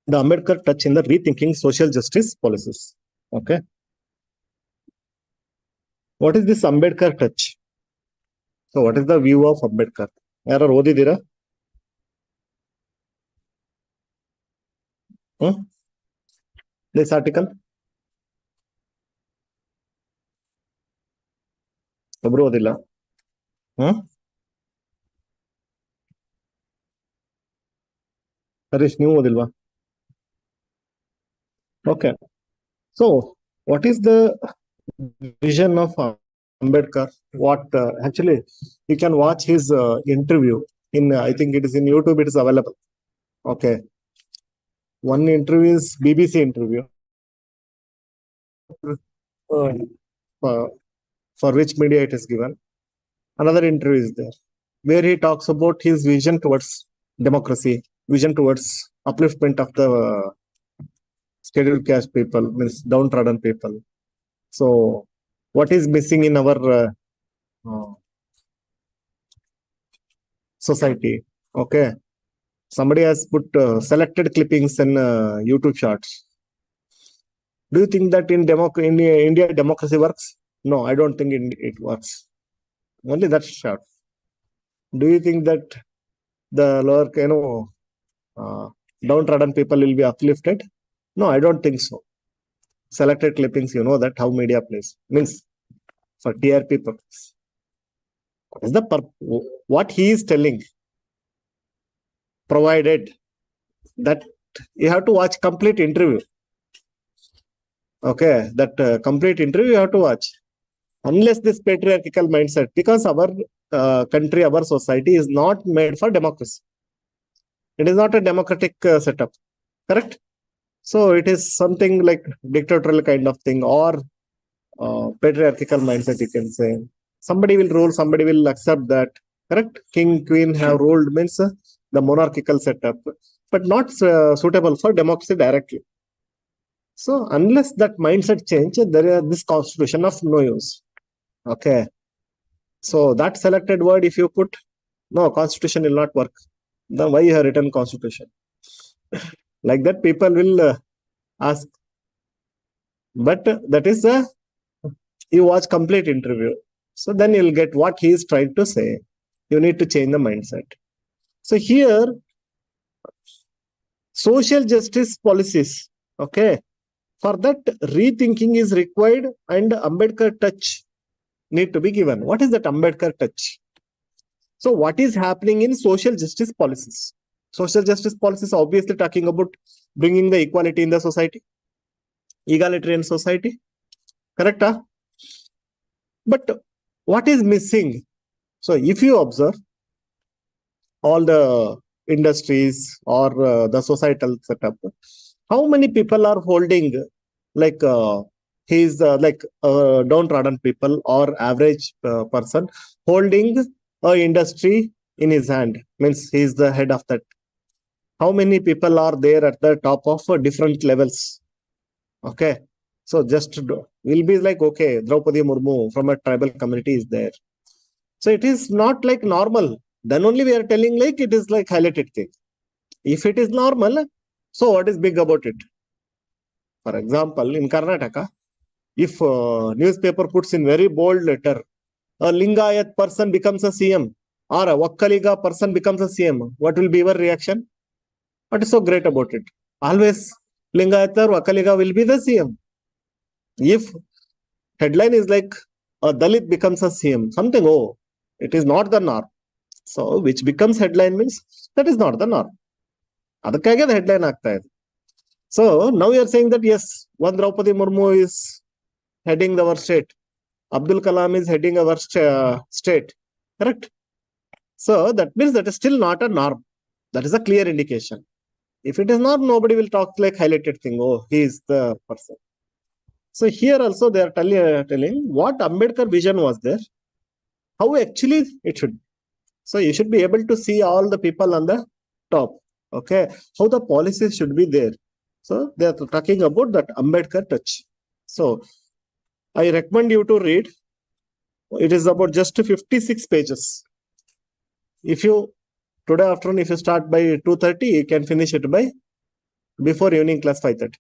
the Ambedkar touch in the rethinking social justice policies. Okay. What is this Ambedkar touch? So what is the view of Ambedkar? ಯಾರು ಓದಿದ್ದೀರಾ? This article? ಒಬ್ರು ಓದಿಲ್ಲ. ಹರೀಶ್, ನೀವು ಓದಿಲ್ವಾ? Okay. So what is the vision of Ambedkar? What actually you can watch his interview in I think it is in YouTube, it is available. Okay. One interview is BBC interview. For which media it is given. Another interview is there where he talks about his vision towards democracy, vision towards upliftment of the scheduled caste people, means downtrodden people. So what is missing in our society? Okay. Somebody has put selected clippings in YouTube shorts. Do you think that in India democracy works? No, I don't think it works. Only that short. Do you think that the lower, downtrodden people will be uplifted? No, I don't think so. Selected clippings, you know that how media plays. Means for TRP purpose. What is the what he is telling? Provided that you have to watch complete interview. Okay, that complete interview you have to watch. Unless this patriarchal mindset, because our country, our society is not made for democracy. It is not a democratic setup, correct? So it is something like dictatorial kind of thing, or patriarchal mindset, you can say. Somebody will rule, somebody will accept that, correct? King, queen have ruled, means the monarchical setup, but not suitable for democracy directly. So unless that mindset change, there is this constitution of no use. Okay. So that selected word, if you put, no, constitution will not work. Then why you have written constitution? Like that people will ask. But that is you watch complete interview. So then you'll get what he is trying to say. You need to change the mindset. So here, social justice policies, okay, for that rethinking is required and Ambedkar touch need to be given. What is that Ambedkar touch? So what is happening in social justice policies? Social justice policies are obviously talking about bringing the equality in the society, egalitarian society, correct? But what is missing? So if you observe all the industries or the societal setup, how many people are holding like he's like downtrodden people or average person holding a industry in his hand, means he's the head of that. How many people are there at the top of different levels? Okay. So just will be like, okay, Draupadi Murmu from a tribal community is there. So it is not like normal. Then only we are telling like it is like highlighted thing. If it is normal, so what is big about it? For example, in Karnataka, if newspaper puts in very bold letter, a Lingayat person becomes a CM or a Vakkaliga person becomes a CM, what will be your reaction? What is so great about it? Always Lingayat or Vakkaliga will be the CM. If headline is like a Dalit becomes a CM, something, oh, it is not the norm. So which becomes headline means that is not the norm. ಅದಕ್ಕಾಗಿ ಅದು headline ಆಗ್ತಾ ಇದೆ. So now you are saying that yes, one Draupadi Murmu is heading our state, Abdul Kalam is heading our state, correct? So that means that is still not a norm. That is a clear indication. If it is not, nobody will talk like highlighted thing. Oh, he is the person. So here also they are telling what Ambedkar vision was there, how actually it should. So you should be able to see all the people on the top. Okay, how the policies should be there. So they are talking about that Ambedkar touch. So I recommend you to read. It is about just 56 pages. If you today afternoon, if you start by 2:30, you can finish it by before evening class 5:30.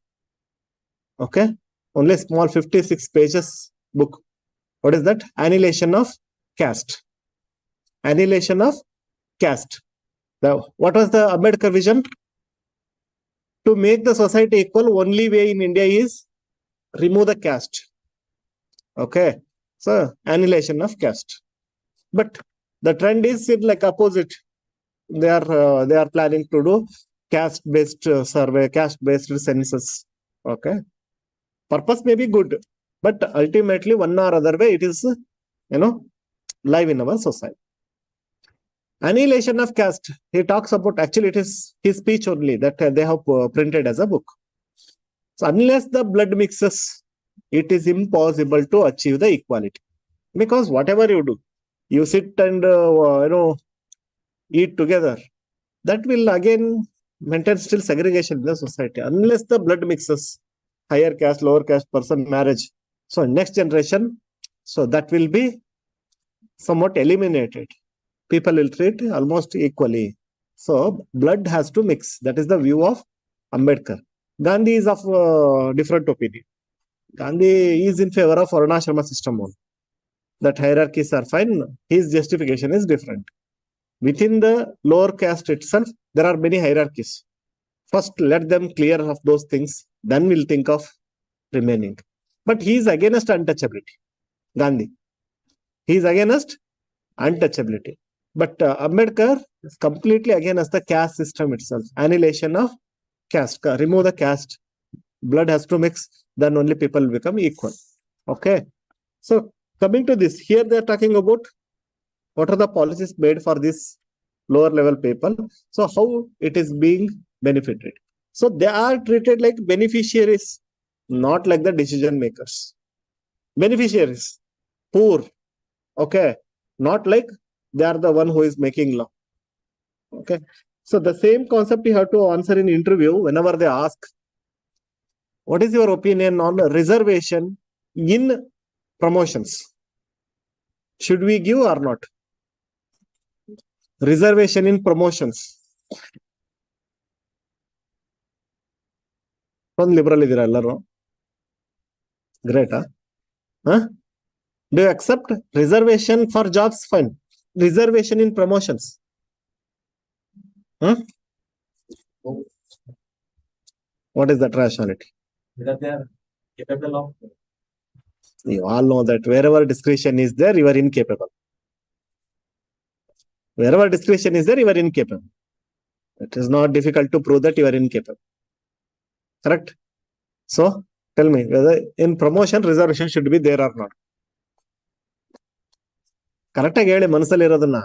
Okay, only small 56 pages book. What is that? Annihilation of caste. Annihilation of caste. What was the Ambedkar vision? To make the society equal, only way in India is remove the caste. Okay, so annihilation of caste. But the trend is like opposite. They are planning to do caste based survey, caste based census. Okay, purpose may be good, but ultimately one or other way it is live in our society. Annihilation of caste. He talks about, actually it is his speech only that they have printed as a book. So unless the blood mixes, it is impossible to achieve the equality. Because whatever you do, you sit and eat together, that will again maintain still segregation in the society. Unless the blood mixes, higher caste, lower caste person marriage. So next generation, so that will be somewhat eliminated. People will treat almost equally. So blood has to mix. That is the view of Ambedkar. Gandhi is of different opinion. Gandhi is in favor of Varnashrama system only. That hierarchies are fine. His justification is different. Within the lower caste itself, there are many hierarchies. First, let them clear of those things. Then we'll think of remaining. But he is against untouchability. Gandhi. He is against untouchability. But Ambedkar is completely against the caste system itself. Annihilation of caste. Remove the caste. Blood has to mix. Then only people become equal. Okay. So coming to this, here they are talking about what are the policies made for this lower level people. So how it is being benefited. So they are treated like beneficiaries, not like the decision makers. Beneficiaries, poor. Okay. Not like they are the one who is making law. Okay. So the same concept you have to answer in interview whenever they ask, what is your opinion on reservation in promotions? Should we give or not? Reservation in promotions. One liberal idira ellaru. Great, huh? Do you accept reservation for jobs? Fine. Reservation in promotions. Huh? What is that rationality? Because they are capable of. You all know that wherever discretion is there, you are incapable. Wherever discretion is there, you are incapable. It is not difficult to prove that you are incapable. Correct? So, tell me whether in promotion reservation should be there or not. Correct ಆಗಿ ಹೇಳಿ ಮನಸ್ಸಲ್ಲಿ ಇರೋದನ್ನ.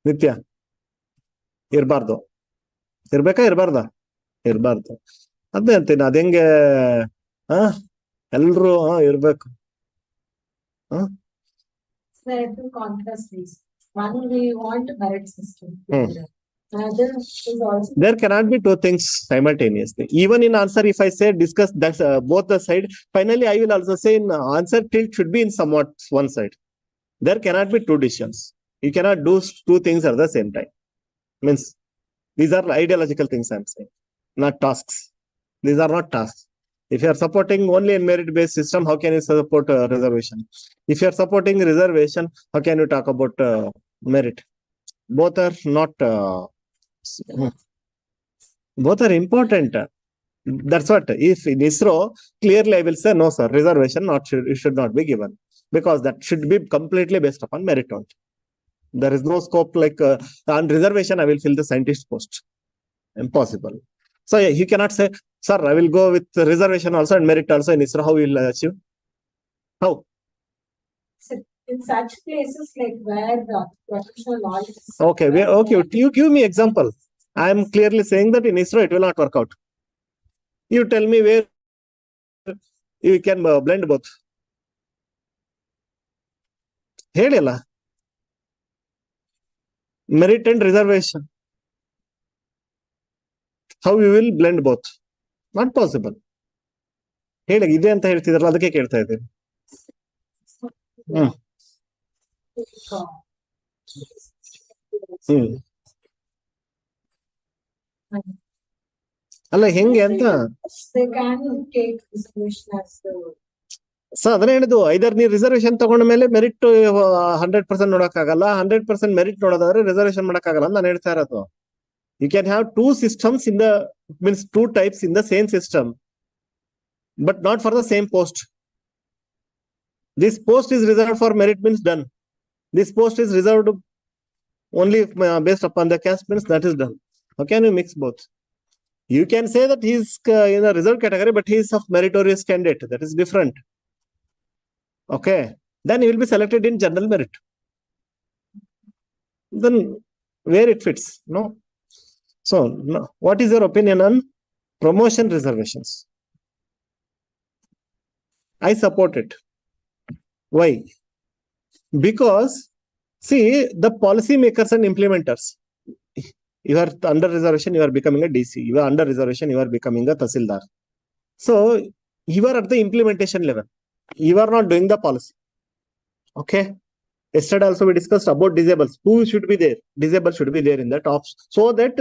ನಿತ್ಯ ಇರಬಾರ್ದು. ಇರ್ಬೇಕಾ ಇರಬಾರ್ದ? ಇರಬಾರ್ದು. ಅದೇ ಅಂತೀನಿ, ಅದ ಹೆಂಗೆ ಎಲ್ರು ಇರ್ಬೇಕು. There cannot be two things simultaneously. Even in answer, if I say discuss that both the side, finally I will also say in answer tilt should be in somewhat one side. There cannot be two decisions. You cannot do two things at the same time. Means these are ideological things I am saying, not tasks. These are not tasks. If you are supporting only in merit-based system, how can you support reservation? If you are supporting reservation, how can you talk about merit? Both are not. Both are important. That's what. If in ISRO, clearly I will say no, sir. Reservation should not be given, because that should be completely based upon merit only. There is no scope like on reservation. I will fill the scientist post. Impossible. So you cannot say, sir, I will go with reservation also and merit also in ISRO. How will you achieve? How? In such places like where the professional knowledge is. Okay, you give me example. I am clearly saying that in ISRO it will not work out. You tell me where you can blend both. ಹೇಳಿಲ್ಲ, merit and reservation. How you will blend both? Not possible. ಹೇಳಿ, ಇದೆ ಅಂತ ಹೇಳ್ತಿದ್ರಲ್ಲ, ಅದಕ್ಕೆ ಕೇಳ್ತಾ ಇದ್ದೀನಿ. ಹ್ಮ್ ಅಲ್ಲ ಹೆಂಗೆ ಅಂತ They can take reservation as so ಅದನ್ನ ಹೇಳಿದ್ದು ಐದರ್ ನೀವು ರಿಸರ್ವೇಶನ್ ತಗೊಂಡ ಮೇಲೆ ಮೆರಿಟ್ 100% ನೋಡಕ್ಕಾಗಲ್ಲ, 100% ಮೆರಿಟ್ ನೋಡೋದಾದ್ರೆ ರಿಸರ್ವೇಶನ್ ಮಾಡಕ್ಕಾಗಲ್ಲ ಅಂತ ನಾನು ಹೇಳ್ತಾ ಇರೋದು. You can have two systems in the means two types in the same system, but not for the same post. This post is reserved for merit means done. This post is reserved only based upon the caste means that is done. How can you mix both? You can say that he is in a reserved category, but he is of meritorious candidate. That is different. Okay. Then he will be selected in general merit. Then where it fits? No. So, no. What is your opinion on promotion reservations? I support it. Why? Because, see, the policy makers and implementers, you are under reservation, you are becoming a DC. You are under reservation, you are becoming a Tahsildar. So, you are at the implementation level. You are not doing the policy. Okay. Yesterday also we discussed about disabled. Who should be there? Disabled should be there in the top, so that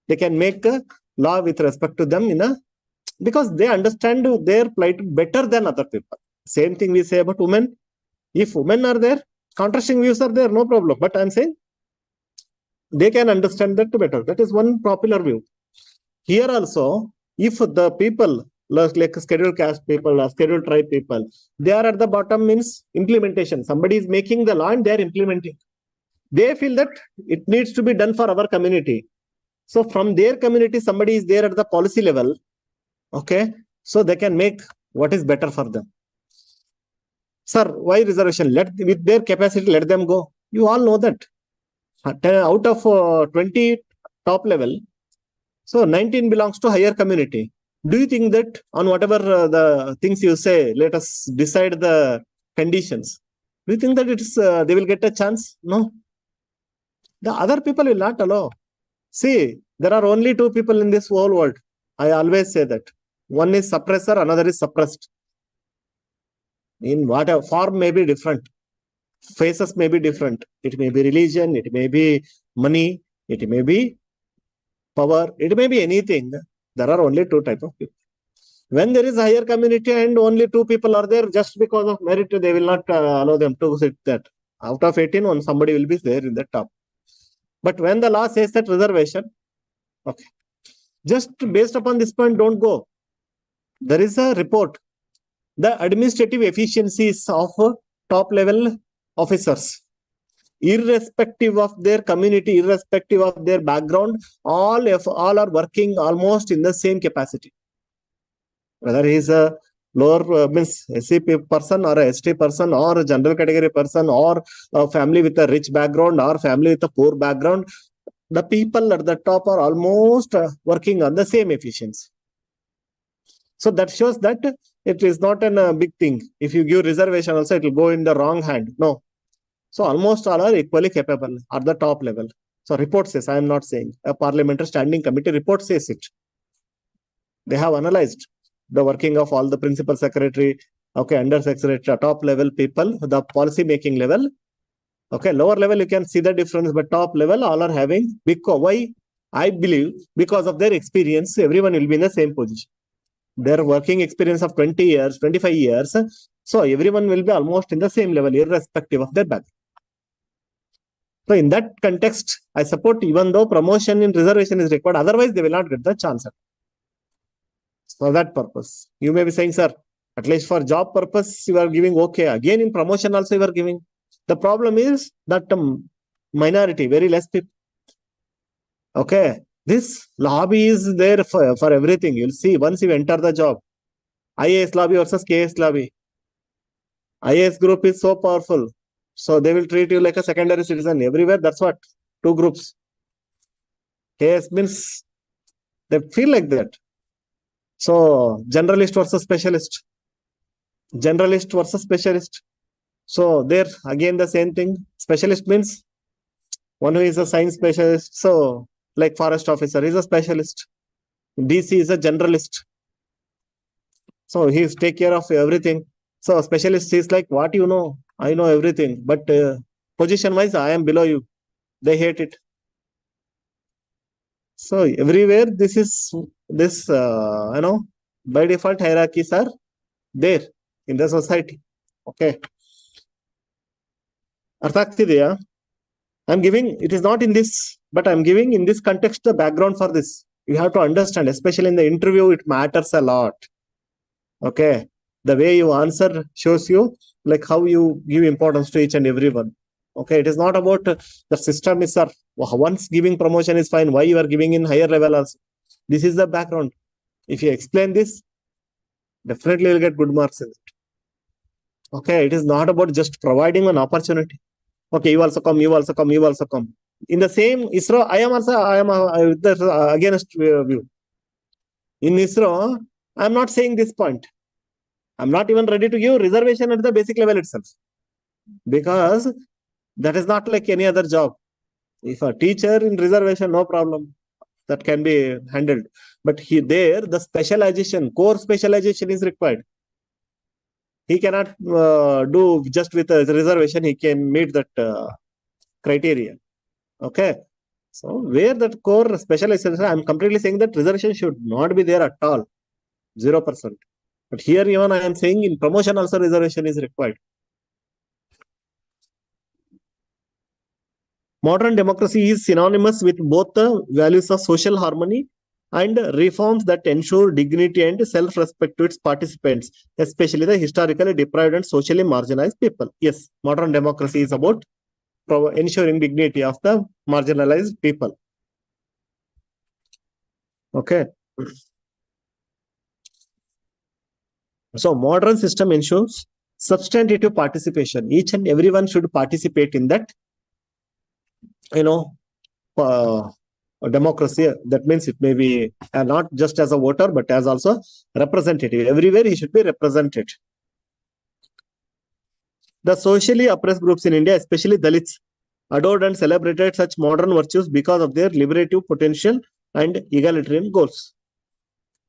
they can make a law with respect to them in a, because they understand their plight better than other people. Same thing we say about women. If women are there, contrasting views are there, no problem. But I'm saying they can understand that better. That is one popular view. Here also, if the people like scheduled caste people or scheduled tribe people, they are at the bottom means implementation. Somebody is making the law and they are implementing. They feel that it needs to be done for our community. So from their community, somebody is there at the policy level. Okay. So they can make what is better for them. Sir, why reservation? Let with their capacity, let them go. You all know that. Out of 20 top level, so 19 belongs to higher community. Do you think that on whatever the things you say, let us decide the conditions? Do you think that it's they will get a chance? No. The other people will not allow. See, there are only two people in this whole world. I always say that. One is suppressor, another is suppressed. In whatever form may be different, faces may be different. It may be religion, it may be money, it may be power, it may be anything. There are only two types of people. When there is a higher community and only two people are there, just because of merit, they will not allow them to sit that. Out of 18, one somebody will be there in the top. But when the law says that reservation, okay, just based upon this point, don't go. There is a report. The administrative efficiencies of top level officers, irrespective of their community, irrespective of their background, all are working almost in the same capacity. Whether he is a lower means SC person or a ST person or a general category person or a family with a rich background or family with a poor background, the people at the top are almost working on the same efficiency. So that shows that it is not a big thing. If you give reservation also, it will go in the wrong hand. No. So almost all are equally capable at the top level. So report says, I am not saying, a parliamentary standing committee report says it. They have analyzed the working of all the principal secretary, okay, under secretary, top level people, the policy making level. Okay, lower level, you can see the difference, but top level, all are having, because why? I believe because of their experience, everyone will be in the same position. Their working experience of 20 years, 25 years. So everyone will be almost in the same level, irrespective of their background. So in that context, I support, even though promotion in reservation is required, otherwise they will not get the chance. For that purpose, you may be saying, sir, at least for job purpose, you are giving okay. Again, in promotion also you are giving. The problem is that minority, very less people. Okay. This lobby is there for everything. You'll see once you enter the job. IAS lobby versus KS lobby. IAS group is so powerful. So they will treat you like a secondary citizen everywhere. That's what. Two groups. KS means they feel like that. So generalist versus specialist. Generalist versus specialist. So there again the same thing. Specialist means one who is a science specialist. So like forest officer is a specialist. DC is a generalist. So he take care of everything. So specialist is like, what you know? I know everything. But position wise, I am below you. they hate it. So everywhere this by default hierarchies are there in the society. Okay. ಅರ್ಥ ಆಗ್ತಿದೆಯಾ? I'm giving, it is not in this, but I'm giving in this context the background for this. You have to understand, especially in the interview, it matters a lot. Okay. The way you answer shows you like how you give importance to each and everyone. Okay. It is not about the system is, once giving promotion is fine. Why you are giving in higher level also? This is the background. If you explain this, definitely you'll get good marks in it. Okay. It is not about just providing an opportunity. Okay, you also come, you also come, you also come. In the same ISRO, I am against view. In ISRO, I am not saying this point. I am not even ready to give reservation at the basic level itself. Because that is not like any other job. If a teacher in reservation, no problem. That can be handled. But there, the specialization, core specialization is required. He cannot do just with a reservation, he can meet that criteria. Okay. So where that core specialization, I'm completely saying that reservation should not be there at all. 0%. But here even I am saying in promotion also reservation is required. Modern democracy is synonymous with both the values of social harmony and reforms that ensure dignity and self-respect to its participants, especially the historically deprived and socially marginalized people. Yes, modern democracy is about ensuring dignity of the marginalized people. Okay. So modern system ensures substantive participation. Each and everyone should participate in that, democracy. That means it may be not just as a voter, but as also representative. Everywhere he should be represented. The socially oppressed groups in India, especially Dalits, adored and celebrated such modern virtues because of their liberative potential and egalitarian goals.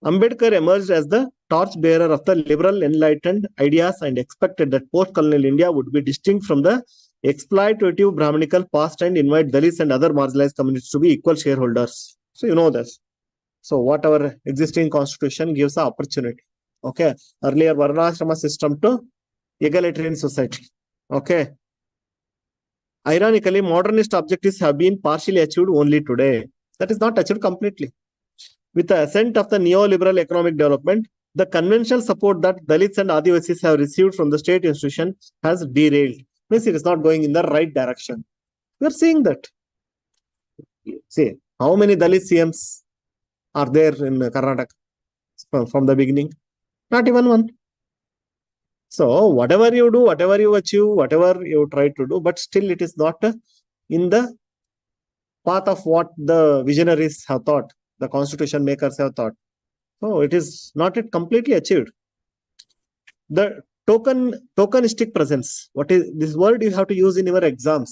Ambedkar emerged as the torchbearer of the liberal enlightened ideas and expected that post-colonial India would be distinct from the exploitative Brahminical past and invite Dalits and other marginalized communities to be equal shareholders. So you know this. So what our existing constitution gives the opportunity. Okay. Earlier Varnashrama system to egalitarian society. Okay. Ironically, modernist objectives have been partially achieved only today. That is not achieved completely. With the ascent of the neoliberal economic development, the conventional support that Dalits and Adivasis have received from the state institution has derailed. Means it is not going in the right direction. We are seeing that. See, how many Dalit CMs are there in Karnataka from the beginning? Not even one. So whatever you do, whatever you achieve, whatever you try to do, but still it is not in the path of what the visionaries have thought, the constitution makers have thought. So it is not yet completely achieved. The tokenistic presence. What is this word you have to use in your exams?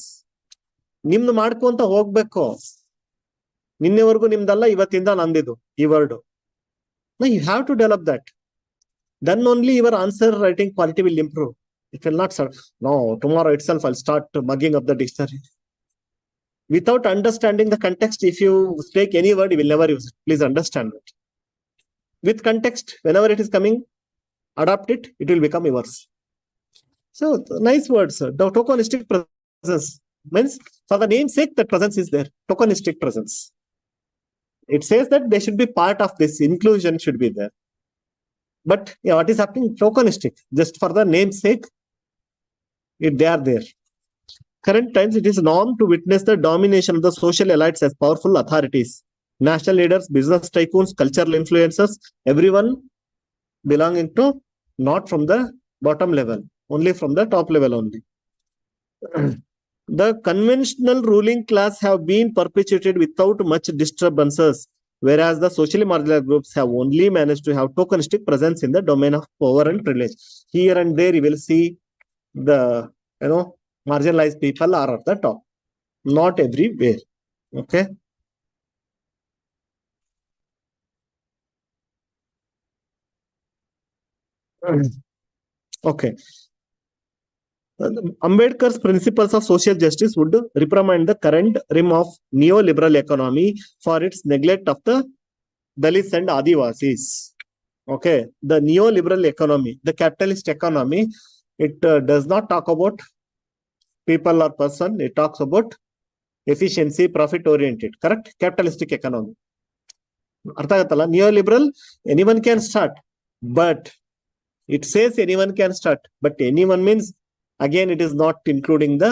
ನಿಮ್ದು ಮಾಡ್ಕೊಂತ ಹೋಗ್ಬೇಕು. ನಿನ್ನೆವರೆಗೂ ನಿಮ್ದಲ್ಲ, ಇವತ್ತಿಂದ ನಂದಿದು ಈ word. No, you have to develop that. Then only your answer writing quality will improve. It will not start. No, tomorrow itself I'll start mugging up the dictionary. Without understanding the context, if you take any word, you will never use it. Please understand that. With context, whenever it is coming, adapt it, it will become yours. So nice words. The tokenistic presence means for the name's sake, that presence is there. Tokenistic presence. It says that they should be part of this. Inclusion should be there. But what is happening? Tokenistic. Just for the name's sake, they are there. Current times, it is norm to witness the domination of the social elites as powerful authorities. National leaders, business tycoons, cultural influencers, everyone belonging to not from the bottom level, only from the top level only. The conventional ruling class have been perpetuated without much disturbances, whereas the socially marginalized groups have only managed to have tokenistic presence in the domain of power and privilege. Here and there, you will see the marginalized people are at the top, not everywhere. Okay. Okay. Ambedkar's principles of social justice would reprimand the current realm of neoliberal economy for its neglect of the Dalits and Adivasis. Okay, the neoliberal economy, the capitalist economy, it does not talk about people or person. It talks about efficiency, profit oriented. Correct? Capitalistic economy. ಅರ್ಥ ಆಗತ್ತಲ್ಲ neoliberal, anyone can start, but it says anyone can start, but anyone means again it is not including the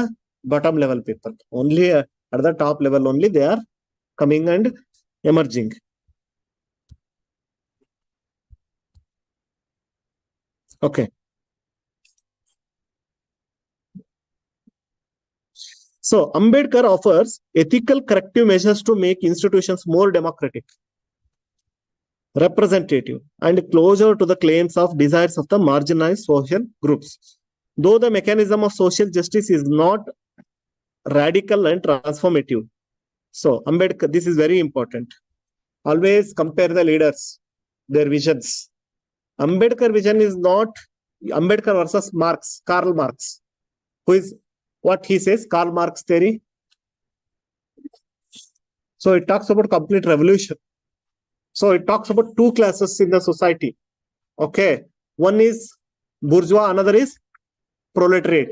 bottom level people. Only at the top level only they are coming and emerging. Okay. So Ambedkar offers ethical corrective measures to make institutions more democratic, representative, and closer to the claims of desires of the marginalized social groups. Though the mechanism of social justice is not radical and transformative. So Ambedkar, this is very important. Always compare the leaders, their visions. Ambedkar vision is not Ambedkar versus Marx, Karl Marx, who is what he says, Karl Marx theory. So it talks about complete revolution. So it talks about two classes in the society. Okay. One is bourgeois, another is proletariat.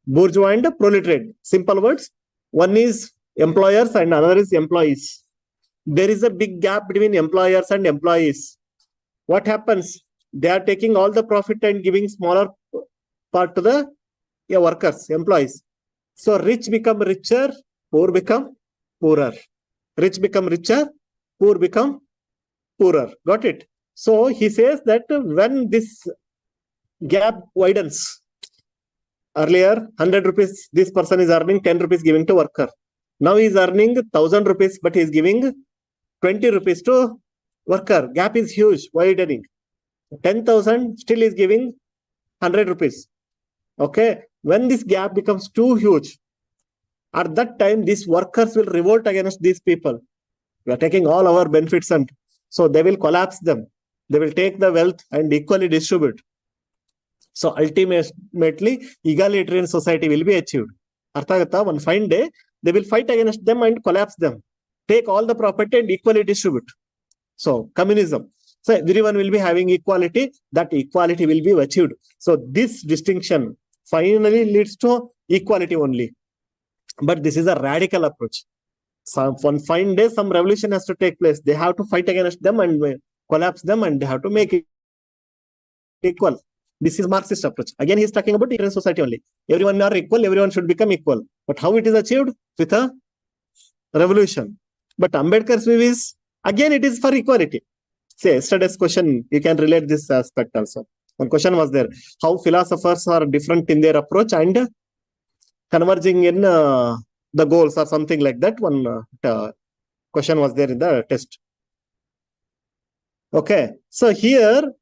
Bourgeois and proletariat. Simple words. One is employers and another is employees. There is a big gap between employers and employees. What happens? They are taking all the profit and giving smaller part to the workers, employees. So rich become richer, poor become poorer. Rich become richer, poor become poorer. Got it? So he says that when this gap widens, earlier 100 rupees this person is earning, 10 rupees giving to worker. Now he is earning 1000 rupees, but he is giving 20 rupees to worker. Gap is huge, widening. 10,000 still is giving 100 rupees. Okay. When this gap becomes too huge, at that time, these workers will revolt against these people. We are taking all our benefits, and so they will collapse them. They will take the wealth and equally distribute. So ultimately, egalitarian society will be achieved. Arthagata, one fine day, they will fight against them and collapse them. Take all the property and equally distribute. So communism. So everyone will be having equality. That equality will be achieved. So this distinction finally leads to equality only. But this is a radical approach. So one fine day, some revolution has to take place. They have to fight against them and collapse them, and they have to make it equal. This is Marxist approach. Again, he is talking about equal society only. Everyone are equal, everyone should become equal. But how it is achieved? With a revolution. But Ambedkar's view is, again, it is for equality. Say, yesterday's question, you can relate this aspect also. One question was there. How philosophers are different in their approach and converging in the goals or something like that. One question was there in the test. Okay. So here,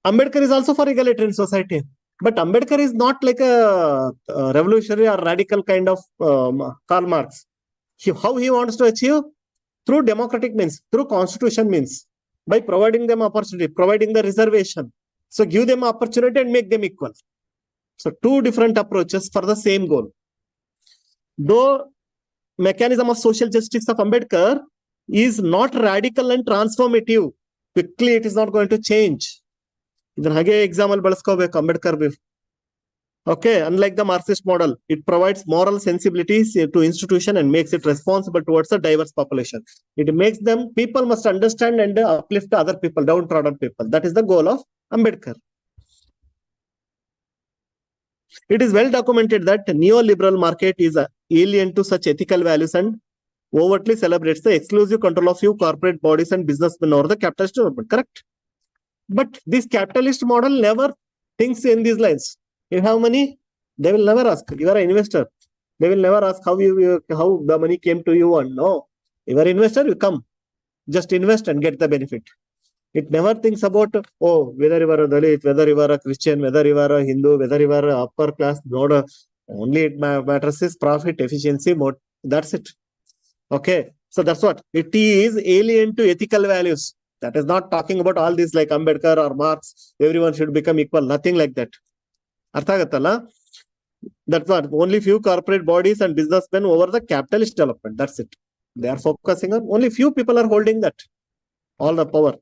Ambedkar is also for egalitarian society. But Ambedkar is not like a revolutionary or radical kind of Karl Marx. How he wants to achieve? Through democratic means, through constitution means, by providing them opportunity, providing the reservation. So give them opportunity and make them equal. So two different approaches for the same goal. Though mechanism of social justice of Ambedkar is not radical and transformative, quickly it is not going to change. Idhan hage example balaskobeku Ambedkar. Okay, unlike the Marxist model, it provides moral sensibilities to institution and makes it responsible towards a diverse population. It makes them, people must understand and uplift other people, downtrodden people. That is the goal of Ambedkar. It is well documented that neoliberal market is alien to such ethical values and overtly celebrates the exclusive control of few corporate bodies and businessmen over the capitalist development. Correct? But this capitalist model never thinks in these lines. You have money, they will never ask. You are an investor. They will never ask how the money came to you. And no, if you are an investor, you come. Just invest and get the benefit. It never thinks about, oh, whether you are a Dalit, whether you are a Christian, whether you are a Hindu, whether you are a upper class. Not only it matters is profit, efficiency, that's it. Okay. So that's what. It is alien to ethical values. That is not talking about all this like Ambedkar or Marx. Everyone should become equal. Nothing like that. ಅರ್ಥ ಆಗತ್ತಲ್ಲ That's what only few corporate bodies and businessmen over the capitalist development. That's it. They are focusing on only few people are holding that all the power.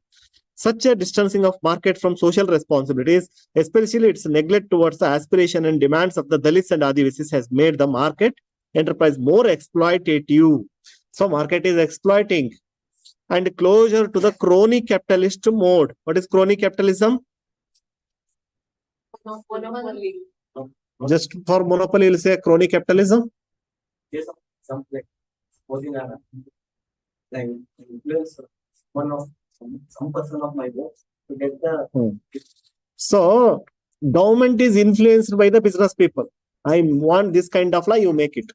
Such a distancing of market from social responsibilities, especially its neglect towards the aspiration and demands of the Dalits and Adivasis, has made the market enterprise more exploitative. So market is exploiting and closer to the crony capitalist mode. What is crony capitalism? Monopoly. Just for monopoly, you'll say crony capitalism. Yes, some like posing like influence one of some person of my work to get the So government is influenced by the business people. I want this kind of law, you make it.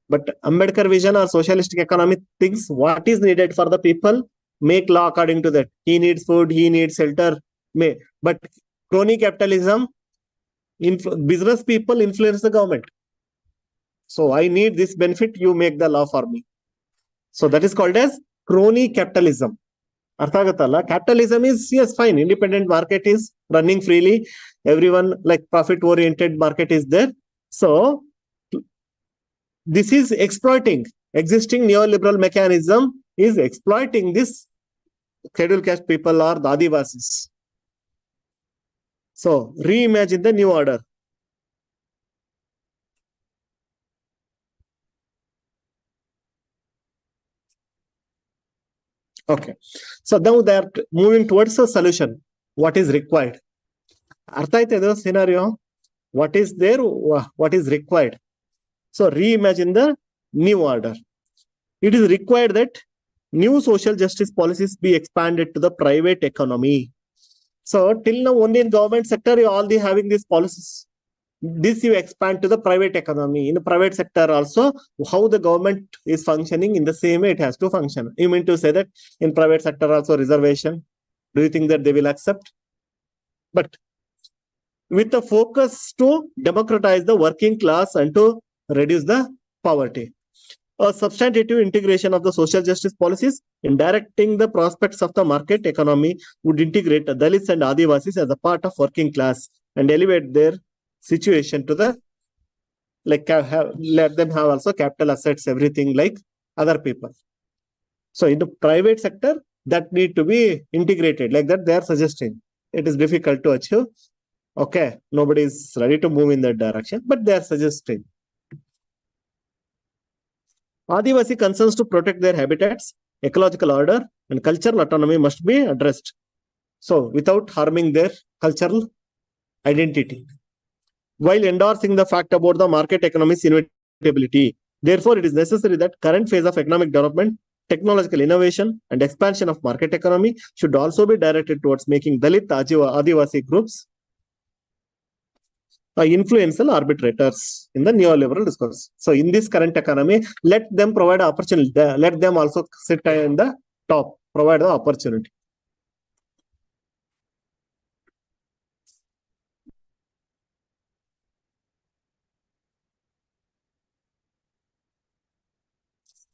But Ambedkar vision or socialistic economy thinks what is needed for the people, make law according to that. He needs food, he needs shelter. But crony capitalism, business people influence the government. So I need this benefit, you make the law for me. So that is called as crony capitalism. Capitalism is, yes, fine. Independent market is running freely. Everyone like profit oriented market is there. So this is exploiting existing neoliberal mechanism is exploiting this scheduled caste people or the Adivasis. So reimagine the new order. Okay. So now they are moving towards a solution. What is required? Artha aithe scenario. What is there? What is required? So reimagine the new order. It is required that new social justice policies be expanded to the private economy. So till now only in government sector you all having these policies. This you expand to the private economy. In the private sector also, how the government is functioning in the same way it has to function. You mean to say that in private sector also reservation? Do you think that they will accept? But with the focus to democratize the working class and to reduce the poverty. A substantive integration of the social justice policies in directing the prospects of the market economy would integrate the Dalits and Adivasis as a part of working class and elevate their situation to the let them have also capital assets, everything like other people. So in the private sector, that need to be integrated like that. They are suggesting it is difficult to achieve. Okay, nobody is ready to move in that direction, but they are suggesting. Adivasi concerns to protect their habitats, ecological order, and cultural autonomy must be addressed. So, without harming their cultural identity, while endorsing the fact about the market economy's inevitability. Therefore, it is necessary that current phase of economic development, technological innovation, and expansion of market economy should also be directed towards making Dalit Adivasi groups influential arbitrators in the neoliberal discourse. So in this current economy, let them provide opportunity. Let them also sit in the top, provide the opportunity.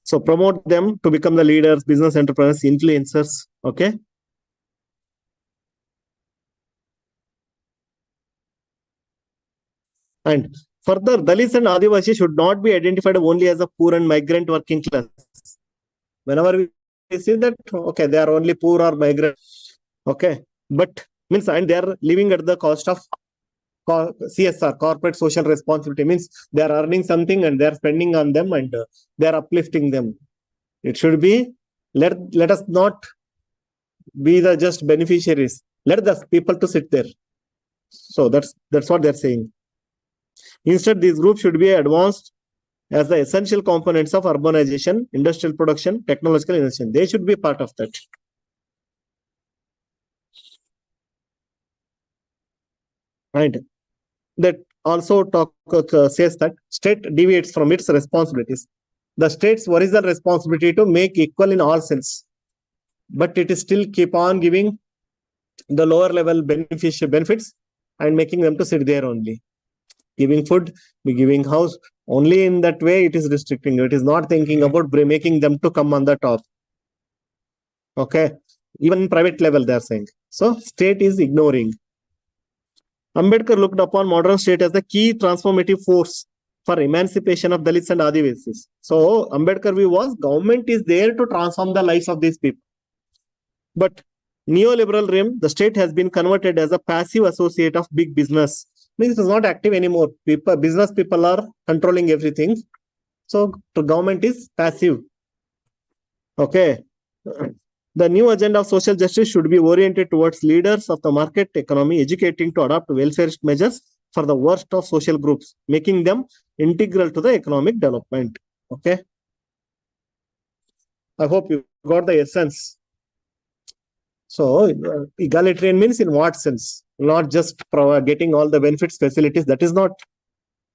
So promote them to become the leaders, business entrepreneurs, influencers. Okay. And further, Dalits and Adivasi should not be identified only as a poor and migrant working class. Whenever we see that, okay, they are only poor or migrant. Okay. But means, and they are living at the cost of CSR, corporate social responsibility, means they are earning something and they are spending on them and they are uplifting them. It should be, let us not be the just beneficiaries. Let the people to sit there. So that's what they're saying. Instead, these groups should be advanced as the essential components of urbanization, industrial production, technological innovation. They should be part of that. And that also says that state deviates from its responsibilities. The state's original responsibility to make equal in all sense, but it is still keep on giving the lower level benefits and making them to sit there only. Giving food, giving house, only in that way it is restricting. It is not thinking about making them to come on the top. Okay, even in private level they are saying. So state is ignoring. Ambedkar looked upon modern state as the key transformative force for emancipation of Dalits and Adivasis. So Ambedkar view was government is there to transform the lives of these people. But neoliberal realm, the state has been converted as a passive associate of big business. Means it is not active anymore. Business people are controlling everything. So the government is passive. Okay. The new agenda of social justice should be oriented towards leaders of the market economy, educating to adopt welfare measures for the worst of social groups, making them integral to the economic development. Okay. I hope you got the essence. So, egalitarian means in what sense? Not just getting all the benefits, facilities. That is not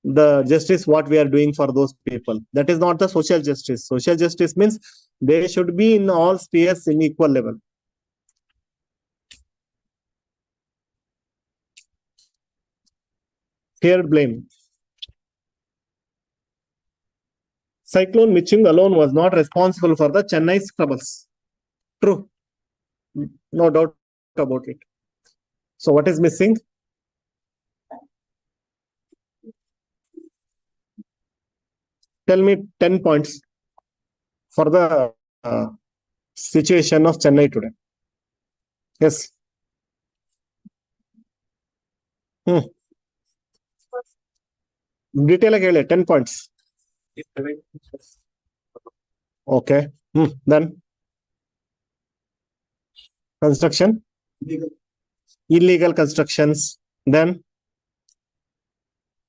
the justice what we are doing for those people. That is not the social justice. Social justice means they should be in all spheres in equal level. Shared blame. Cyclone Michung alone was not responsible for the Chennai's troubles. True. No doubt about it. So what is missing? Tell me 10 points for the situation of Chennai today. Yes. Detail again, 10 points. Okay. Then construction. Illegal constructions. Then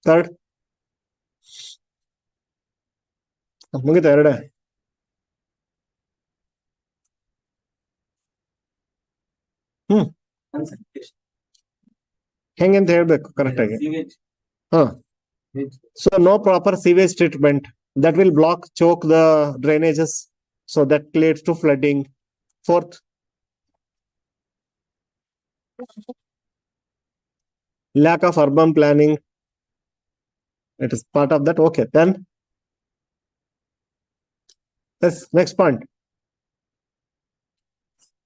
third. ಮುಗಿತ ಎರಡೇ ಹೆಂಗಂತ ಹೇಳ್ಬೇಕು correct ಆಗಿ So no proper sewage treatment that will block, choke the drainages, so that leads to flooding. Fourth, lack of urban planning. It is part of that. Okay, then yes, next point.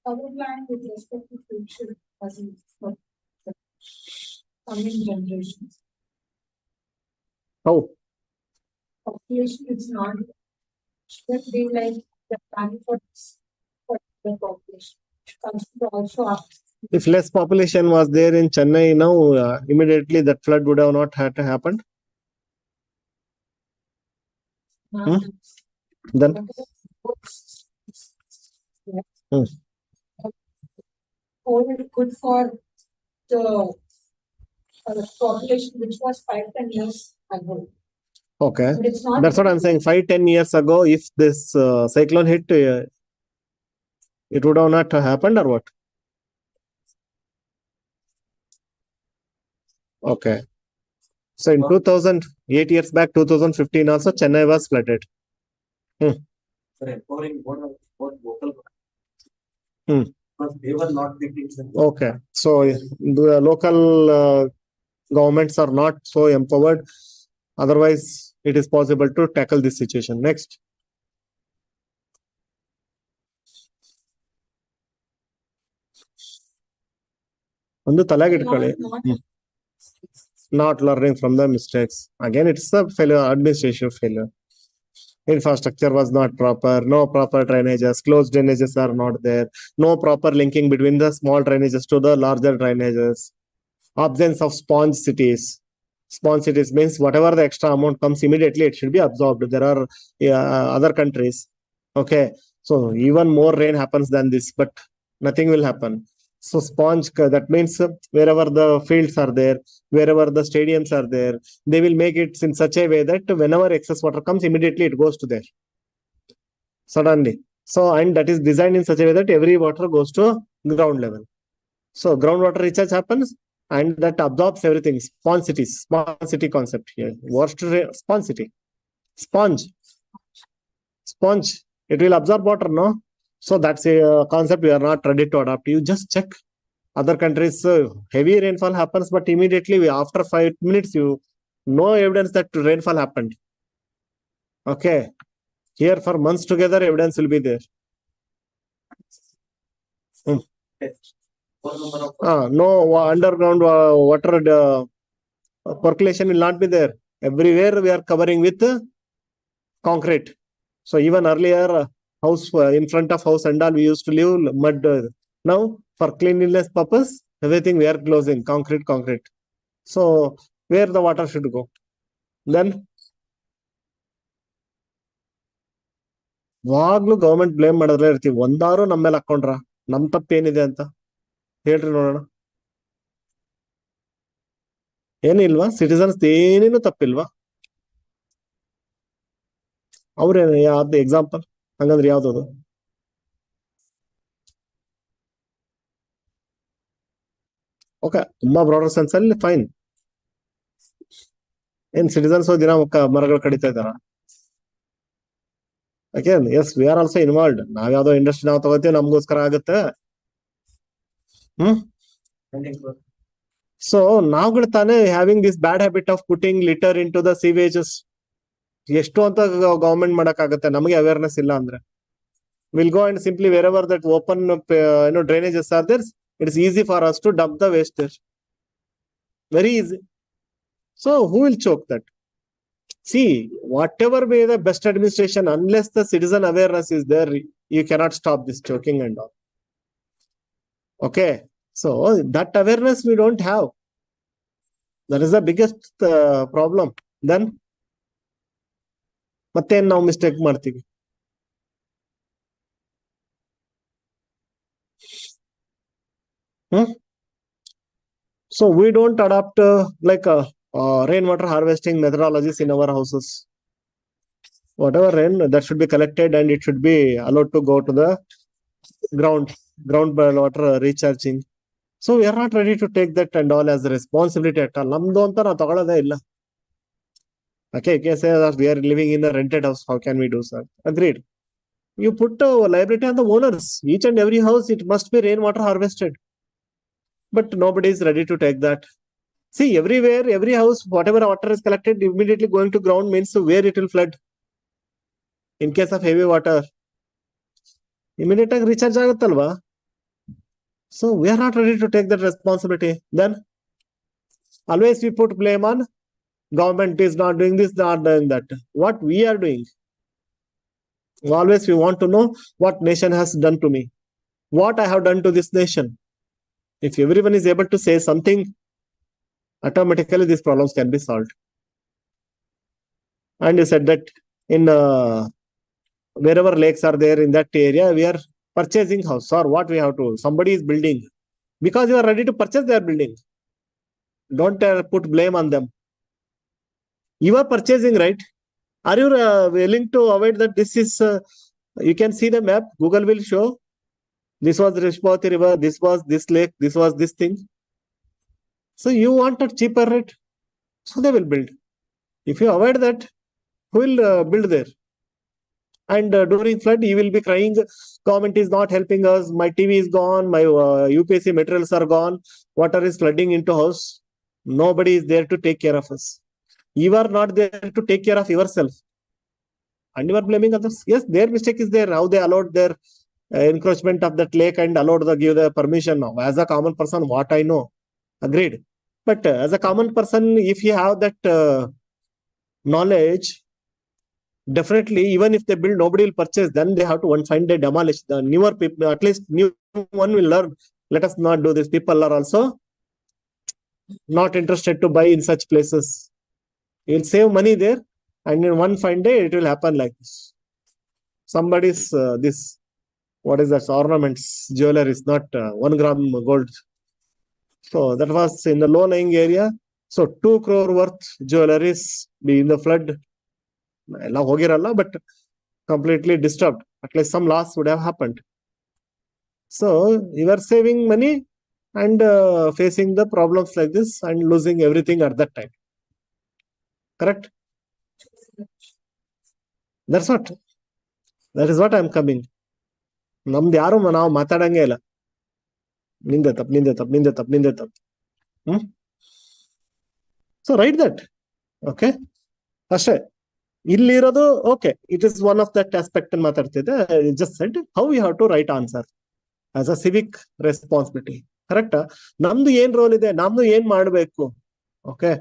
Our plan with respect to future cousins for the coming generations. How? Population is not should be like the plan for the population. Consider also If less population was there in Chennai now, immediately that flood would have not had to happen. Then good for the population which was 5-10 years ago. Okay, But it's not that's what I'm saying. 5-10 years ago, if this cyclone hit, it would have not happened, or what? Okay. So in 2000, 8 years back, 2015 also, Chennai was flooded. Because they were not victims. Okay. So the local governments are not so empowered. Otherwise, it is possible to tackle this situation. Next. ಒಂದು ತಲೆಗೆ ಇಟ್ಕೊಳ್ಳಿ not learning from the mistakes. Again, it's a failure, administrative failure. Infrastructure was not proper, no proper drainages, closed drainages are not there, no proper linking between the small drainages to the larger drainages, absence of sponge cities. Sponge cities means whatever the extra amount comes immediately, it should be absorbed. There are other countries. Okay, so even more rain happens than this, but nothing will happen. So sponge, that means wherever the fields are there, wherever the stadiums are there, they will make it in such a way that whenever excess water comes, immediately it goes to there. Suddenly. So, and that is designed in such a way that every water goes to ground level. So groundwater recharge happens and that absorbs everything. Sponge cities, sponge city concept here. Worst sponge city. Sponge. It will absorb water, no? So that's a concept we are not ready to adopt. You just check other countries, heavy rainfall happens, but immediately after 5 minutes, you no evidence that rainfall happened. Okay. Here for months together, evidence will be there. whole number of No underground water percolation will not be there. Everywhere we are covering with concrete. So even earlier, house in front of house and all, we used to leave mud. Now for cleanliness purpose, everything we are closing concrete. So where the water should go? Then ಯಾವಾಗ್ಲೂ government blame ಮಾಡಿದ್ರೆ ಇರ್ತೀವಿ. ಒಂದಾರು ನಮ್ಮ ಮೇಲೆ ಹಾಕೊಂಡ್ರ ನಮ್ ತಪ್ಪೇನಿದೆ ಅಂತ ಹೇಳ್ರಿ ನೋಡೋಣ. ಏನಿಲ್ವಾ? ಸಿಟಿಸನ್ಸ್ ಏನೇನು ತಪ್ಪಿಲ್ವಾ? ಅವ್ರೇನು ಯಾವ್ದು ಎಕ್ಸಾಂಪಲ್? ಹಂಗಂದ್ರೆ ಯಾವ್ದದು? ಓಕೆ, ತುಂಬಾ ಬ್ರಾಡರ್ ಸೆನ್ಸ್ ಅಲ್ಲಿ ಫೈನ್. ಏನ್ ಸಿಟಿಸನ್ಸ್ ದಿನ ಮರಗಳು ಕಡಿತಾ ಇದ್ದಾರ? Again yes, we are also involved. ನಾವ್ ಯಾವ್ದೋ ಇಂಡಸ್ಟ್ರಿ ನಾವು ತಗೋತೀವಿ, ನಮ್ಗೋಸ್ಕರ ಆಗುತ್ತೆ. ಸೊ ನಾವುಗಳು ತಾನೇ having this bad habit of putting litter into the sewages. ಎಷ್ಟು ಅಂತ ಗವರ್ಮೆಂಟ್ ಮಾಡಕ್ ಆಗುತ್ತೆ? ನಮಗೆ ಅವೇರ್ನೆಸ್ ಇಲ್ಲ ಅಂದ್ರೆ will go and simply wherever that open drainages are there, it is easy for us to dump the waste there. Very easy. So who will choke that? See, whatever be the best administration, unless the citizen awareness is there, you cannot stop this choking and all. Okay, so that awareness we don't have. That is the biggest problem. Then, ಮತ್ತೆ ನಾವು mistake ಮಾಡ್ತೀವಿ. So we don't adopt rainwater harvesting methodologies in our houses. Whatever rain, that should be collected and it should be allowed to go to the ground water recharging. So we are not ready to take that and all as a responsibility at all. Namdu anta na tagolade illa. Okay, you can say that we are living in a rented house. How can we do so? Agreed. You put a liability on the owners. Each and every house, it must be rainwater harvested. But nobody is ready to take that. See, everywhere, every house, whatever water is collected, immediately going to ground means where it will flood. In case of heavy water, immediately recharge aguttallva. So we are not ready to take that responsibility. Then always we put blame on government is not doing this, not doing that. What we are doing? Always we want to know what nation has done to me, what I have done to this nation. If everyone is able to say something, automatically these problems can be solved. And you said that in wherever lakes are there in that area, we are purchasing house, or what we have to, somebody is building. Because you are ready to purchase their building, don't put blame on them. You are purchasing, right? Are you willing to avoid that? This is you can see the map, Google will show this was Rishpati river, this was this lake, this was this thing. So you want a cheaper rate, so they will build. If you avoid that, who will build there? And during flood, you will be crying, government is not helping us, my TV is gone, my UPSC materials are gone, water is flooding into house. Nobody is there to take care of us. You are not there to take care of yourself. And you are blaming others. Yes, their mistake is there. How they allowed their encroachment of that lake and allowed to give the permission now. As a common person, what I know, agreed. But as a common person, if you have that knowledge, definitely, even if they build, nobody will purchase. Then they have to find a demolish. The newer people, at least new one will learn. Let us not do this. People are also not interested to buy in such places. You will save money there, and in one fine day, it will happen like this. Somebody's this, what is that? Ornaments, jewelry is not 1 gram gold. So that was in the low-lying area. So 2 crore worth jewelries be in the flood. But completely disturbed. At least some loss would have happened. So you are saving money and facing the problems like this and losing everything at that time. Correct? That's what. That is what I am coming. ನಮ್ದು ಯಾರು ನಾವು ಮಾತಾಡಂಗೆ ಇಲ್ಲ. ನಿಂದೆ ತಪ್ಪು. So right that. Okay, ಅಷ್ಟೇ. ಇಲ್ಲಿರೋದು okay, it is one of that aspect ಮಾತಾಡ್ತಿದ್ದೆ. Just said how you have to write answer as a civic responsibility. ಕರೆಕ್ಟಾ? ನಮ್ದು ಏನ್ ರೋಲ್ ಇದೆ, ನಮ್ದು ಏನ್ ಮಾಡ್ಬೇಕು? Okay,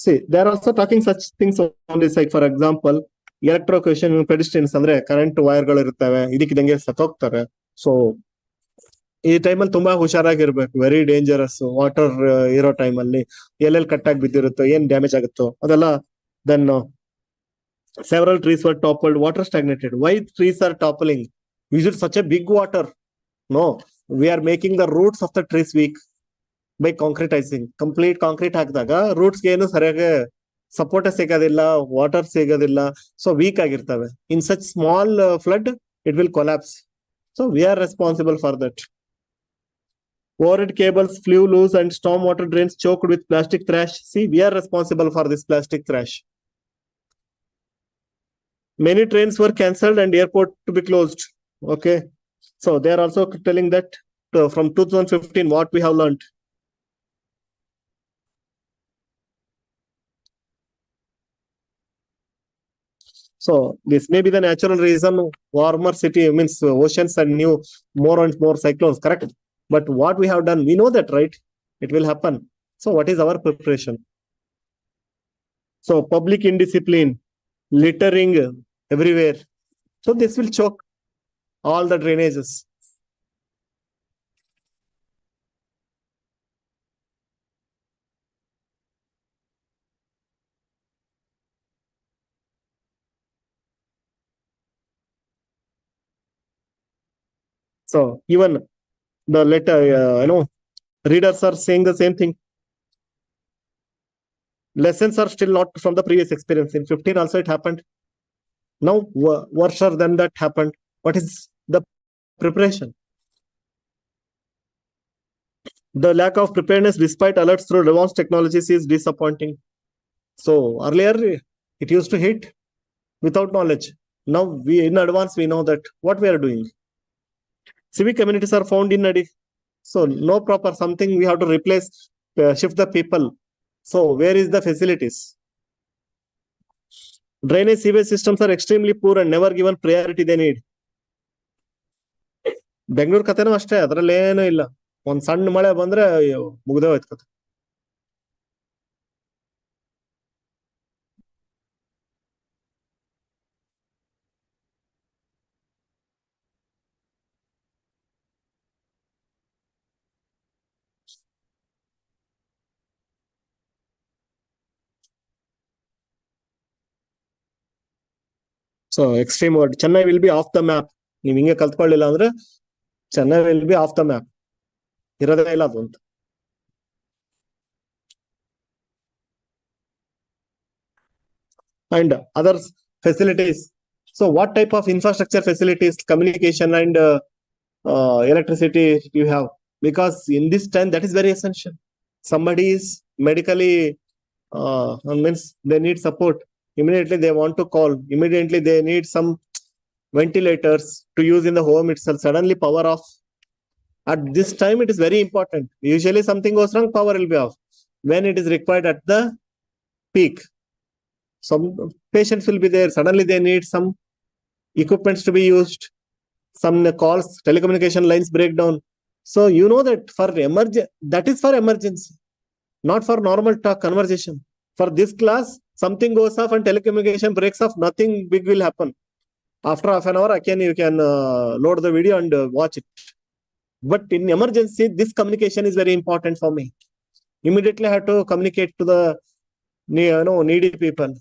see, they are also talking such things on this side. For example, electrocution pedestrians ಅಂದ್ರೆ current ವೈರ್ಗಳು ಇರ್ತವೆ, ಇದಕ್ಕಿದಂಗೆ ಸತ್ತೋಗ್ತಾರೆ. ಸೊ ಈ ಟೈಮಲ್ಲಿ ತುಂಬಾ ಹುಷಾರಾಗಿರ್ಬೇಕು, ವೆರಿ ಡೇಂಜರಸ್. ವಾಟರ್ ಇರೋ ಟೈಮಲ್ಲಿ ಎಲ್ಲೆಲ್ಲಿ ಕಟ್ಟಾಗಿ ಬಿದ್ದಿರುತ್ತೋ, ಏನ್ ಡ್ಯಾಮೇಜ್ ಆಗುತ್ತೋ ಅದೆಲ್ಲ. Then several trees were toppled, water stagnated. Why trees are toppling? Is it such a big water? No, we are making the roots of the trees weak by concretizing. Complete concrete ಹಾಕಿದಾಗ ರೂಟ್ಸ್ಗೆ ಏನು ಸರಿಯಾಗಿ support ಸಿಗೋದಿಲ್ಲ, water ಸಿಗೋದಿಲ್ಲ, so weak ಆಗಿರ್ತವೆ. In such small flood it will collapse. So we are responsible for that. Overhead cables flew loose and storm water drains choked with plastic trash. See, we are responsible for this plastic trash. Many trains were cancelled and airport to be closed. Okay, so they are also telling that from 2015 what we have learned. So this may be the natural reason. Warmer city means oceans and new more and more cyclones, correct? But what we have done, we know that, right? It will happen. So what is our preparation? So public indiscipline, littering everywhere. So this will choke all the drainages. So even the letter, readers are saying the same thing. Lessons are still not from the previous experience. In 15 also it happened. Now worse than that happened. What is the preparation? The lack of preparedness despite alerts through advanced technologies is disappointing. So earlier it used to hit without knowledge. Now we in advance we know that what we are doing. Civic communities are found in Nadi. So no proper something we have to replace, shift the people. So where is the facilities? Drainage sewage systems are extremely poor and never given priority they need. Bengaluru ಕಥೆನೂ ಅಷ್ಟೇ, ಅದ್ರಲ್ಲಿ ಏನು ಇಲ್ಲ. ಒಂದ್ ಸಣ್ಣ ಮಳೆ ಬಂದ್ರೆ ಮುಗ್ದೇ ಹೋಯ್ತು ಕತೆ. So extreme word, Chennai will be of the map. ನೀವ್ ಹಿಂಗೆ ಕಲ್ತ್ಕೊಳ್ಳಿಲ್ಲ ಅಂದ್ರೆ Chennai will be of the map, ಇರೋದೇ ಇಲ್ಲ ಅದು ಅಂತ. And other facilities. So what type of infrastructure facilities, communication and electricity you have? Because in this time that is very essential. Somebody is medically means they need support. Immediately they want to call. Immediately they need some ventilators to use in the home itself. Suddenly power off. At this time it is very important. Usually something goes wrong, power will be off. When it is required at the peak, some patients will be there. Suddenly they need some equipments to be used. Some calls, telecommunication lines break down. So you know that for that is for emergency, not for normal talk conversation. For this class, something goes off and telecommunication breaks off, nothing big will happen. After half an hour, you can load the video and watch it. But in emergency, this communication is very important for me. Immediately I have to communicate to the needy people.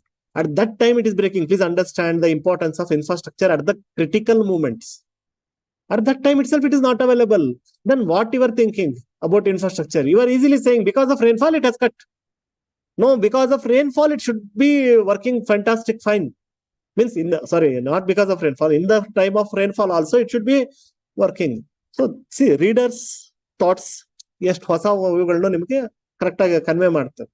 At that time it is breaking. Please understand the importance of infrastructure at the critical moments. At that time itself it is not available. Then what you are thinking about infrastructure? You are easily saying because of rainfall it has cut. No, because of rainfall it should be working fantastic fine. Means not because of rainfall. In the time of rainfall also it should be working. So see, readers thoughts ಎಷ್ಟು ಹೊಸ ಇವುಗಳನ್ನು ನಿಮಗೆ correct ಆಗಿ convey ಮಾಡ್ತಾರೆ.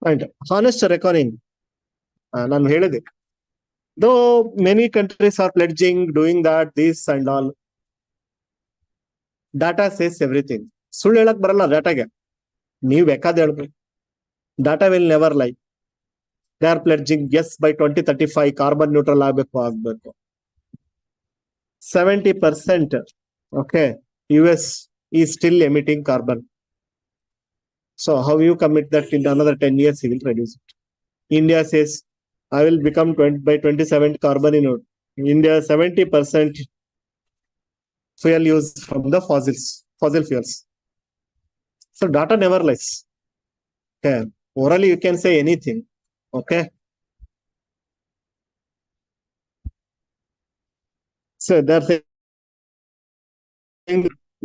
And honest reckoning, ನಾನು ಹೇಳಿದೆ, though many countries are pledging, doing that, this and all, data says everything. ಸುಳ್ಳು ಹೇಳಕ್ ಬರಲ್ಲ ಡಾಟಾಗೆ, ನೀವು ಬೇಕಾದ ಹೇಳ್ಬೇಕು. Data will never lie. They are pledging, yes by 2035 carbon neutral ಆಗ್ಬೇಕು. 70%, okay, US is still emitting carbon. So how you commit that in another 10 years he will reduce it? India says, I will become 20 by 27 carbon in India, 70% fuel use from the fossil fuels. So data never lies. Okay, orally you can say anything. Okay, so they're saying,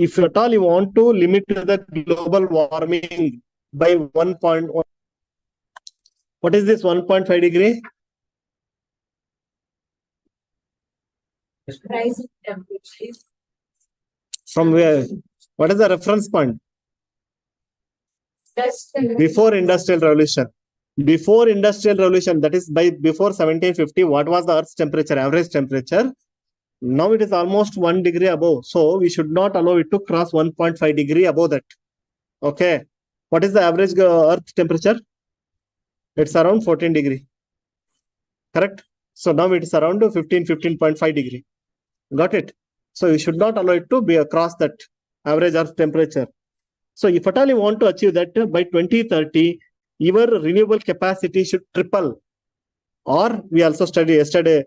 if at all you want to limit the global warming by 1.1, what is this 1.5 degree? Rise in temperature. From where? What is the reference point? Before industrial revolution. Before industrial revolution, that is before 1750, what was the Earth's temperature, average temperature? Now it is almost 1 degree above. So we should not allow it to cross 1.5 degree above that. Okay. What is the average Earth temperature? It's around 14 degree. Correct? So now it is around 15.5 degree. Got it? So you should not allow it to be across that average Earth temperature. So if at all you want to achieve that, by 2030, your renewable capacity should triple. Or we also studied yesterday,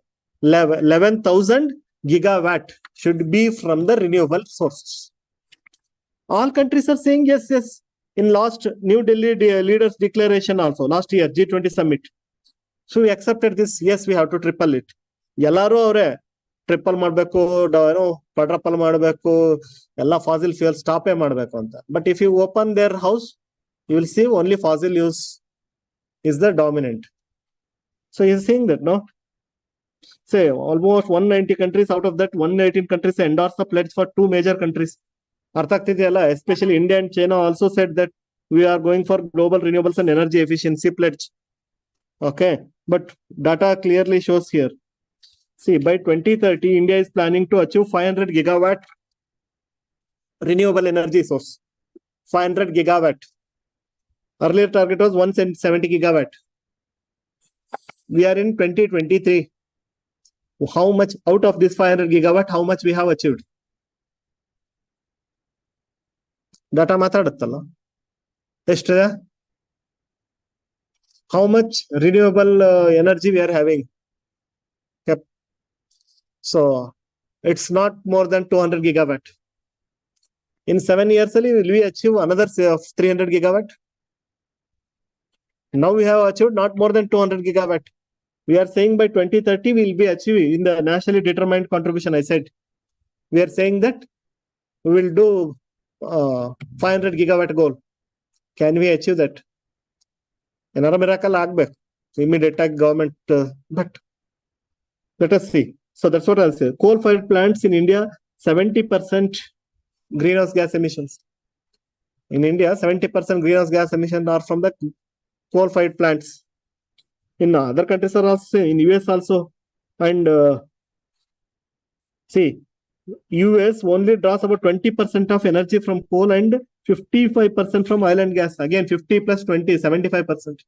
11,000 gigawatt should be from the renewable sources. All countries are saying yes, yes. In last New Delhi leaders declaration also, last year G20 summit. So we accepted this, yes, we have to triple it. ಎಲ್ಲರೂ ಅವರೇ triple ಮಾಡಬೇಕು, ಏನೋ ಕ್ವಾಡ್ರಪಲ್ ಮಾಡಬೇಕು, ಎಲ್ಲ fossil fuel ಸ್ಟಾಪೇ ಮಾಡಬೇಕು ಅಂತ. But if you open there house, you will see only fossil use is the dominant. So he is saying that, no? Say almost 190 countries, out of that 118 countries endorse the pledge for 2 major countries. ಅರ್ಥ ಆಗ್ತಿದೆಯಲ್ಲ? Especially India and China also said that we are going for global renewables and energy efficiency pledge. Okay, but data clearly shows here. See, by 2030, India is planning to achieve 500 gigawatt renewable energy source. 500 gigawatt. Earlier target was 170 gigawatt. We are in 2023. How much out of this 500 gigawatt, how much we have achieved? Data ಮಾತಾಡುತ್ತಲ್ಲ, ಎಷ್ಟಿದೆ? How much renewable energy we are having? Yep. So it's not more than 200 gigawatt. In 7 years, will we achieve another 300 gigawatt? Now we have achieved not more than 200 gigawatt. We are saying by 2030 we will be achieving in the nationally determined contribution. I said we are saying that we will do 500 gigawatt goal. Can we achieve that? Another miracle agbe immediate government, but let us see. So that's what I'll say. Coal-fired plants in India, 70% greenhouse gas emissions. In India, 70% greenhouse gas emissions are from the coal-fired plants. In other countries are also, in US also, and see, US only draws about 20% of energy from coal and 55% from oil and gas. Again, 50 plus 20, 75%.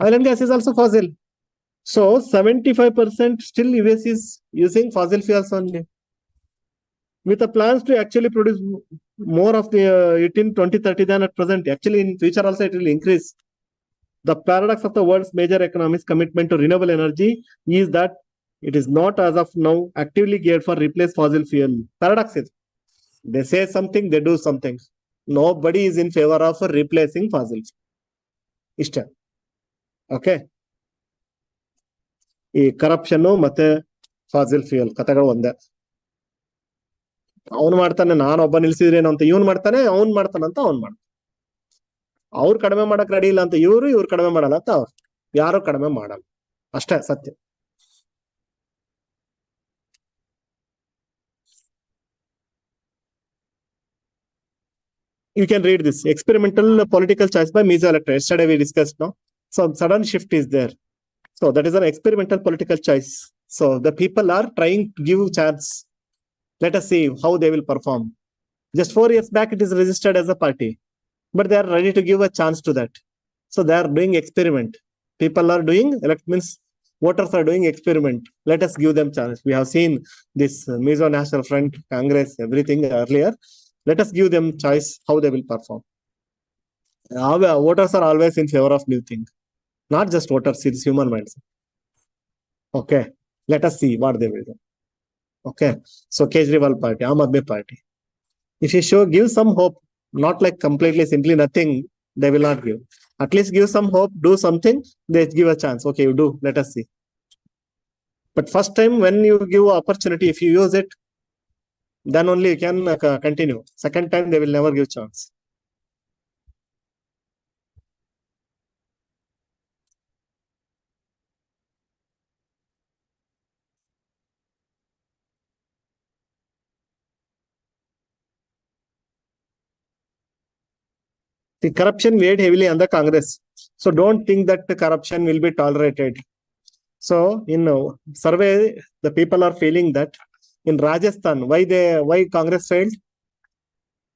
Oil and gas is also fossil. So 75% still US is using fossil fuels only. With the plans to actually produce more of the it in 2030 than at present. Actually, in future also it will increase. The paradox of the world's major economies' commitment to renewable energy is that it is not as of now actively geared for replace fossil fuel. Paradox is, they say something, they do something. Nobody is in favor of replacing fossil fuel. Ishta. Okay. ಈ corruption ಮತ್ತೆ fossil fuel ಕಥೆಗಳು ಒಂದೇ. ಅವನು ಮಾಡ್ತಾನೆ, ನಾನೊಬ್ಬ ನಿಲ್ಸಿದ್ರೇನು ಅಂತ ಇವನ್ ಮಾಡ್ತಾನೆ, ಅವ್ನ್ ಮಾಡ್ತಾನಂತ ಅವ್ನ್ ಮಾಡ್ತಾನೆ. ಅವ್ರು ಕಡಿಮೆ ಮಾಡಕ್ ರೆಡಿ ಇಲ್ಲ ಅಂತ ಇವ್ರು ಕಡಿಮೆ ಮಾಡಲ್ಲ ಅಂತ ಅವ್ರು. ಯಾರು ಕಡಿಮೆ ಮಾಡಲ್ಲ, ಅಷ್ಟೇ ಸತ್ಯ. You can read this experimental political choice by mesoelector. Yesterday we discussed, no? So sudden shift is there. So that is an experimental political choice. So the people are trying to give chance. Let us see how they will perform. Just 4 years back, it is registered as a party, but they are ready to give a chance to that. So they are doing experiment. People are doing means voters are doing experiment. Let us give them chance. We have seen this Mizo National Front, Congress, everything earlier. Let us give them choice how they will perform. Voters are always in favor of new thing, not just voters, it's human minds. Okay, let us see what they will do. Okay, so Kejriwal party, Aam Aadmi party. If you give some hope, not like completely simply nothing, they will not give. At least give some hope, do something, they give a chance. Okay, you do, let us see. But first time when you give opportunity, if you use it, then only you can continue. Second time, they will never give chance. The corruption weighed heavily on the Congress. So don't think that the corruption will be tolerated. So in survey, the people are feeling that in Rajasthan, why Congress failed?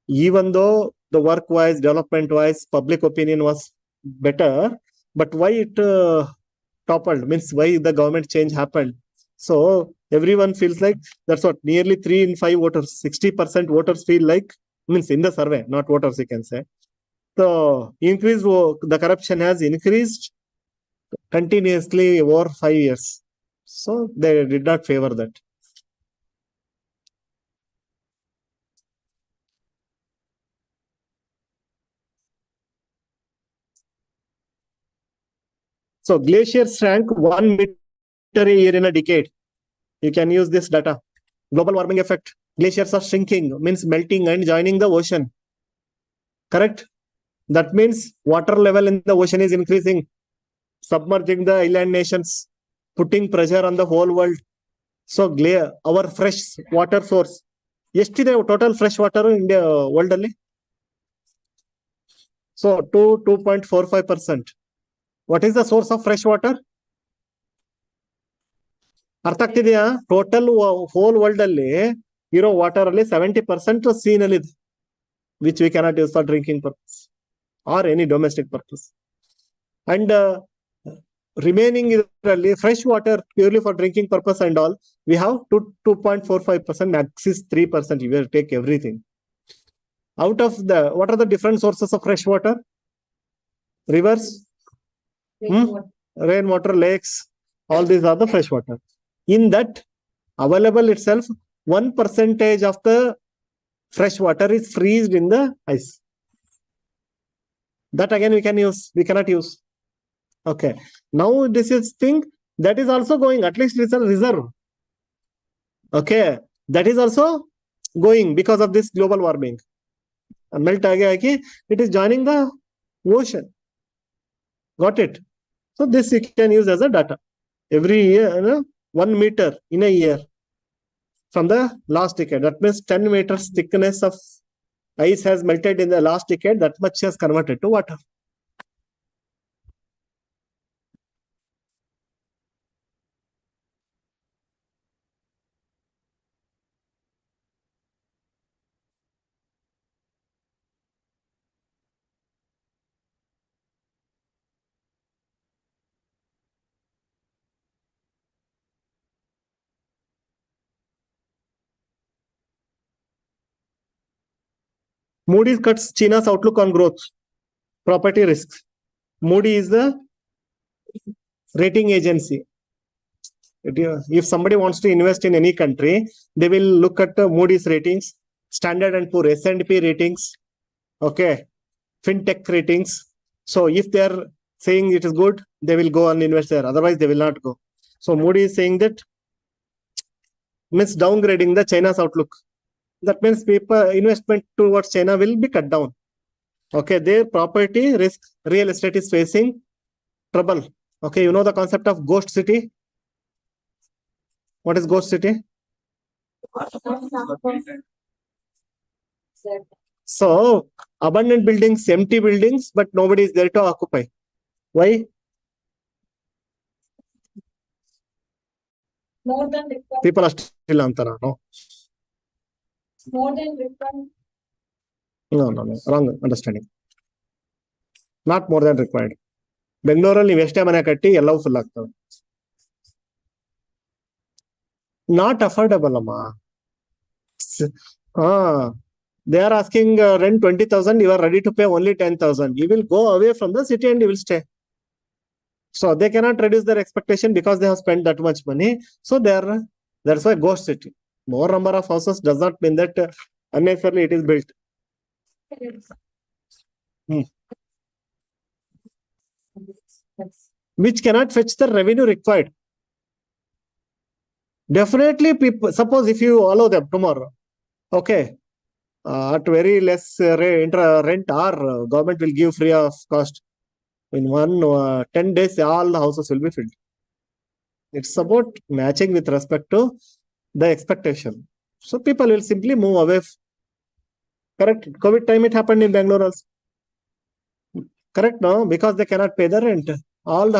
Even though the work-wise, development-wise, public opinion was better, but why it toppled? Means why the government change happened? So everyone feels like that's what nearly 3 in 5 voters, 60% voters feel like, means in the survey, not voters, you can say. So the corruption has increased continuously over 5 years. So they did not favor that. So glaciers shrank 1 meter a year in a decade. You can use this data. Global warming effect. Glaciers are shrinking, means melting and joining the ocean. Correct? That means water level in the ocean is increasing, submerging the island nations, putting pressure on the whole world. So our fresh water source. ಎಷ್ಟಿದೆ total fresh water India world ಅಲ್ಲಿ? So 2.45%. What is the source of fresh water? ಅರ್ಥ ಆಗ್ತಿದೆಯಾ? Total whole world ಅಲ್ಲಿ ಇರೋ water ಅಲ್ಲಿ 70% sea ನಲ್ಲಿ ಇದೆ, which we cannot use for drinking purpose or any domestic purpose. And remaining ಇದರಲ್ಲಿ fresh water purely for drinking purpose and all, we have 2.45%, max is 3%. You will take everything. Out of what are the different sources of fresh water? Rivers, rainwater, lakes, all these are the fresh water. In that available itself, 1% of the fresh water is freezed in the ice. That again we can use, we cannot use. Okay, now this is thing that is also going, at least it's a reserve. Okay, that is also going because of this global warming. Melt aagi, it is joining the ocean. Got it? So this you can use as a data. Every year, 1 meter in a year from the last decade. That means 10 meters thickness of ice has melted in the last decade. That much has converted to water. Moody's cuts China's outlook on growth, property risks. Moody is the rating agency. If somebody wants to invest in any country, they will look at Moody's ratings, Standard and Poor, S&P ratings, okay, fintech ratings. So if they are saying it is good, they will go and invest there. Otherwise, they will not go. So Moody is saying that means downgrading the China's outlook. That means people investment towards China will be cut down. Okay, their property risk, real estate is facing trouble. Okay, you know the concept of ghost city? What is ghost city? So abundant buildings, empty buildings, but nobody is there to occupy. Why? More than required. People are still antara. No, More than required. no. Wrong understanding. Not more than required. ಬೆಂಗಳೂರಲ್ಲಿ ನೀವು ಎಷ್ಟೇ ಮನೆ ಕಟ್ಟಿ ಎಲ್ಲವೂ full ಆಗ್ತವೆ. Not affordable ಅಮ್ಮ. They are asking rent 20,000. You are ready to pay only 10,000. You will go away from the city and you will stay. So they cannot reduce their expectation because they have spent that much money. So that's why ghost city. More number of houses does not mean that unnecessarily it is built. Which cannot fetch the revenue required. Definitely, people, suppose if you allow them tomorrow, okay, at very less rent or government will give free of cost. In 10 days, all the houses will be filled. It's about matching with respect to the expectation. So people will simply move away. Correct. COVID time it happened in Bangalore also. Correct, no? Because they cannot pay the rent. All the